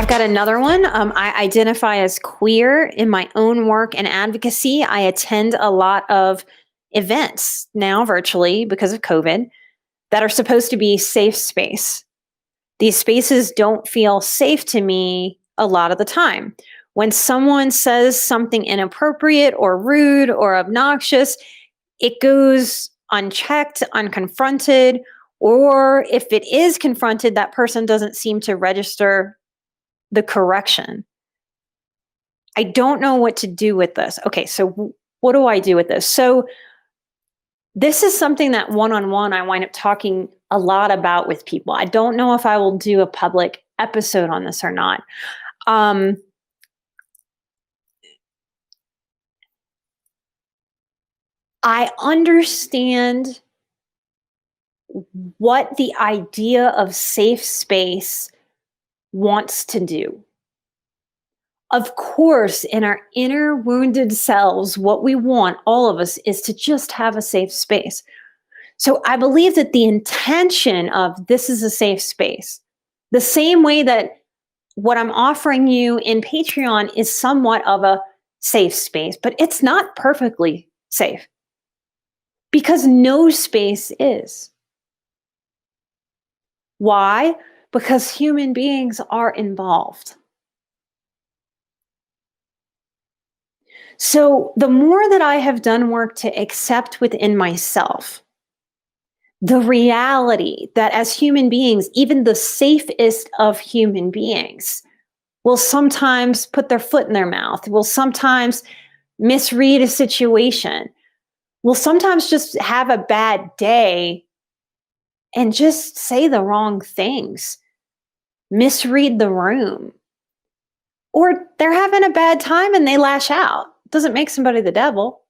I've got another one. I identify as queer in my own work and advocacy. I attend a lot of events now virtually because of COVID that are supposed to be safe space. These spaces don't feel safe to me a lot of the time. When someone says something inappropriate or rude or obnoxious, it goes unchecked, unconfronted, or if it is confronted, that person doesn't seem to register the correction. I don't know what to do with this. Okay, so what do I do with this? So this is something that one-on-one I wind up talking a lot about with people. I don't know if I will do a public episode on this or not. I understand what the idea of safe space wants to do. Of course, in our inner wounded selves, what we want, all of us, is to just have a safe space. So I believe that the intention of this is a safe space, the same way that what I'm offering you in Patreon is somewhat of a safe space, but it's not perfectly safe because no space is. Why? Because human beings are involved. So the more that I have done work to accept within myself the reality that as human beings, even the safest of human beings will sometimes put their foot in their mouth, will sometimes misread a situation, will sometimes just have a bad day and just say the wrong things, misread the room, or they're having a bad time and they lash out. Doesn't make somebody the devil.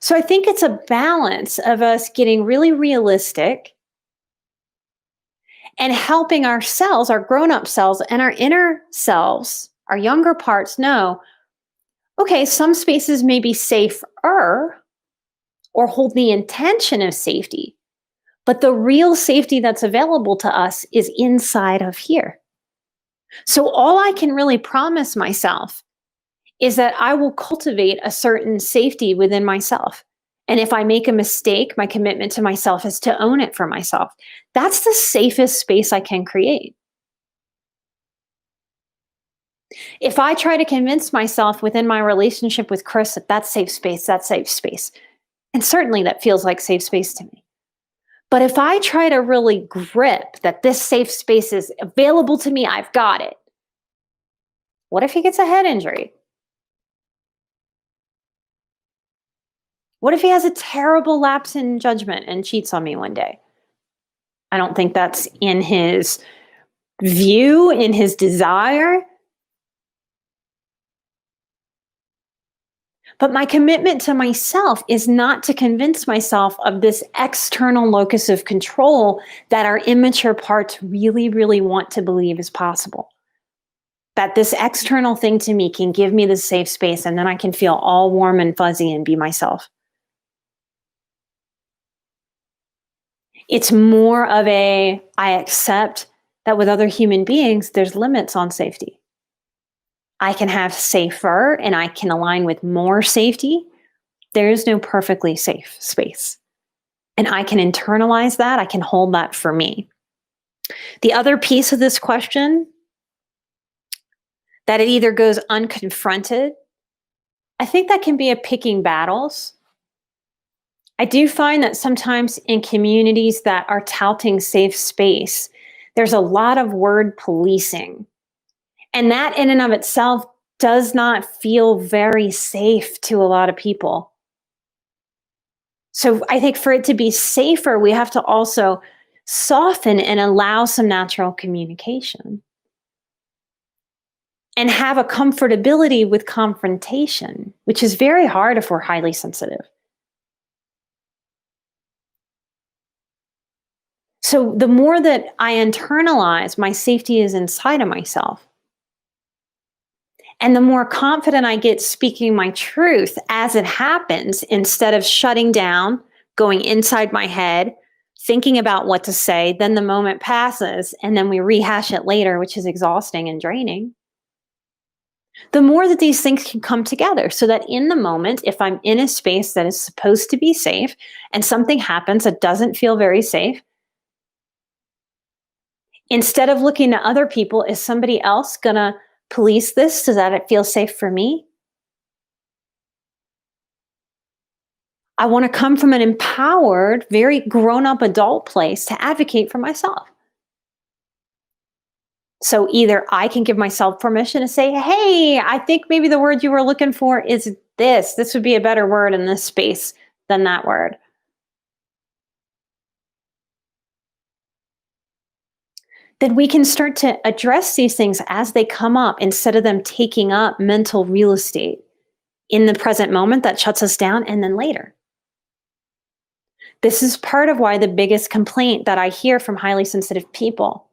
So I think it's a balance of us getting really realistic and helping ourselves, our grown-up selves and our inner selves, our younger parts know, okay, some spaces may be safer or hold the intention of safety, but the real safety that's available to us is inside of here. So all I can really promise myself is that I will cultivate a certain safety within myself. And if I make a mistake, my commitment to myself is to own it for myself. That's the safest space I can create. If I try to convince myself within my relationship with Chris that that's safe space, and certainly that feels like safe space to me. But if I try to really grip that this safe space is available to me, I've got it. What if he gets a head injury? What if he has a terrible lapse in judgment and cheats on me one day? I don't think that's in his view, in his desire. But my commitment to myself is not to convince myself of this external locus of control that our immature parts really, really want to believe is possible. That this external thing to me can give me this safe space and then I can feel all warm and fuzzy and be myself. It's more of I accept that with other human beings, there's limits on safety. I can have safer and I can align with more safety. There is no perfectly safe space. And I can internalize that. I can hold that for me. The other piece of this question, that it either goes unconfronted, I think that can be a picking battles. I do find that sometimes in communities that are touting safe space, there's a lot of word policing. And that in and of itself does not feel very safe to a lot of people. So I think for it to be safer, we have to also soften and allow some natural communication and have a comfortability with confrontation, which is very hard if we're highly sensitive. So the more that I internalize my safety is inside of myself, and the more confident I get speaking my truth as it happens, instead of shutting down, going inside my head, thinking about what to say, then the moment passes, and then we rehash it later, which is exhausting and draining. The more that these things can come together, so that in the moment, if I'm in a space that is supposed to be safe and something happens that doesn't feel very safe, instead of looking at other people, is somebody else going to police this so that it feels safe for me? I want to come from an empowered, very grown up adult place to advocate for myself. So either I can give myself permission to say, hey, I think maybe the word you were looking for is this. This would be a better word in this space than that word. Then we can start to address these things as they come up instead of them taking up mental real estate in the present moment that shuts us down and then later. This is part of why the biggest complaint that I hear from highly sensitive people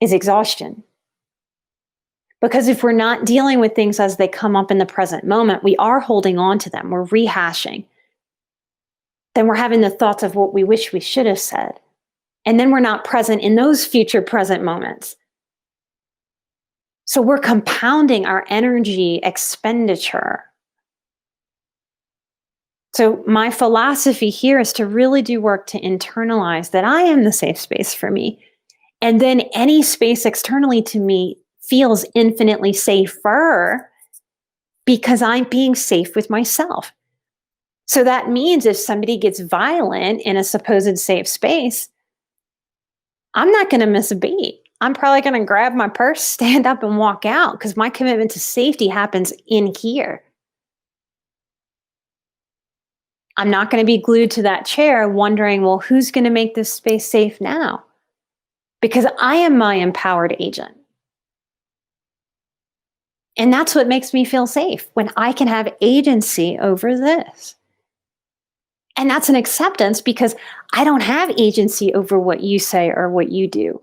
is exhaustion. Because if we're not dealing with things as they come up in the present moment, we are holding on to them, we're rehashing. Then we're having the thoughts of what we wish we should have said. And then we're not present in those future present moments. So we're compounding our energy expenditure. So my philosophy here is to really do work to internalize that I am the safe space for me. And then any space externally to me feels infinitely safer because I'm being safe with myself. So that means if somebody gets violent in a supposed safe space, I'm not going to miss a beat. I'm probably going to grab my purse, stand up, and walk out because my commitment to safety happens in here. I'm not going to be glued to that chair wondering, well, who's going to make this space safe now? Because I am my empowered agent. And that's what makes me feel safe, when I can have agency over this. And that's an acceptance because I don't have agency over what you say or what you do.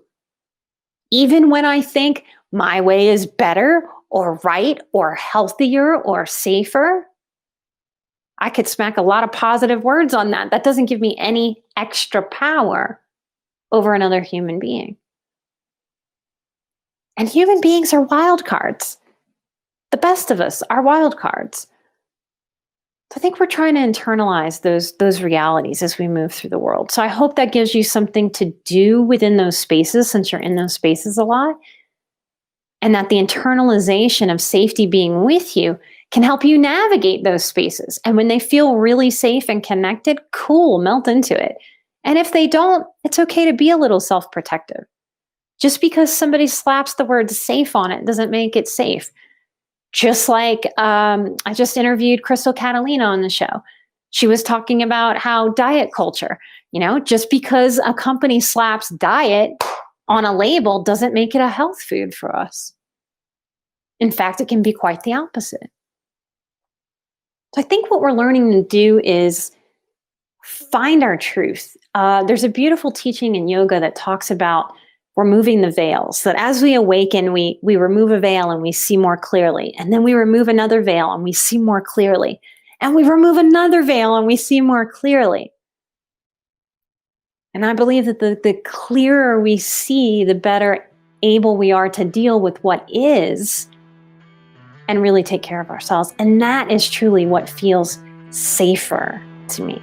Even when I think my way is better or right or healthier or safer, I could smack a lot of positive words on that. That doesn't give me any extra power over another human being. And human beings are wild cards. The best of us are wild cards. So I think we're trying to internalize those realities as we move through the world. So I hope that gives you something to do within those spaces, since you're in those spaces a lot. And that the internalization of safety being with you can help you navigate those spaces. And when they feel really safe and connected, cool, melt into it. And if they don't, it's okay to be a little self-protective. Just because somebody slaps the word safe on it doesn't make it safe. Just like I just interviewed Crystal Catalina on the show. She was talking about how diet culture, just because a company slaps diet on a label doesn't make it a health food for us. In fact, it can be quite the opposite. So I think what we're learning to do is find our truth. There's a beautiful teaching in yoga that talks about removing the veils, that as we awaken, we remove a veil and we see more clearly. And then we remove another veil and we see more clearly. And we remove another veil and we see more clearly. And I believe that the clearer we see, the better able we are to deal with what is and really take care of ourselves. And that is truly what feels safer to me.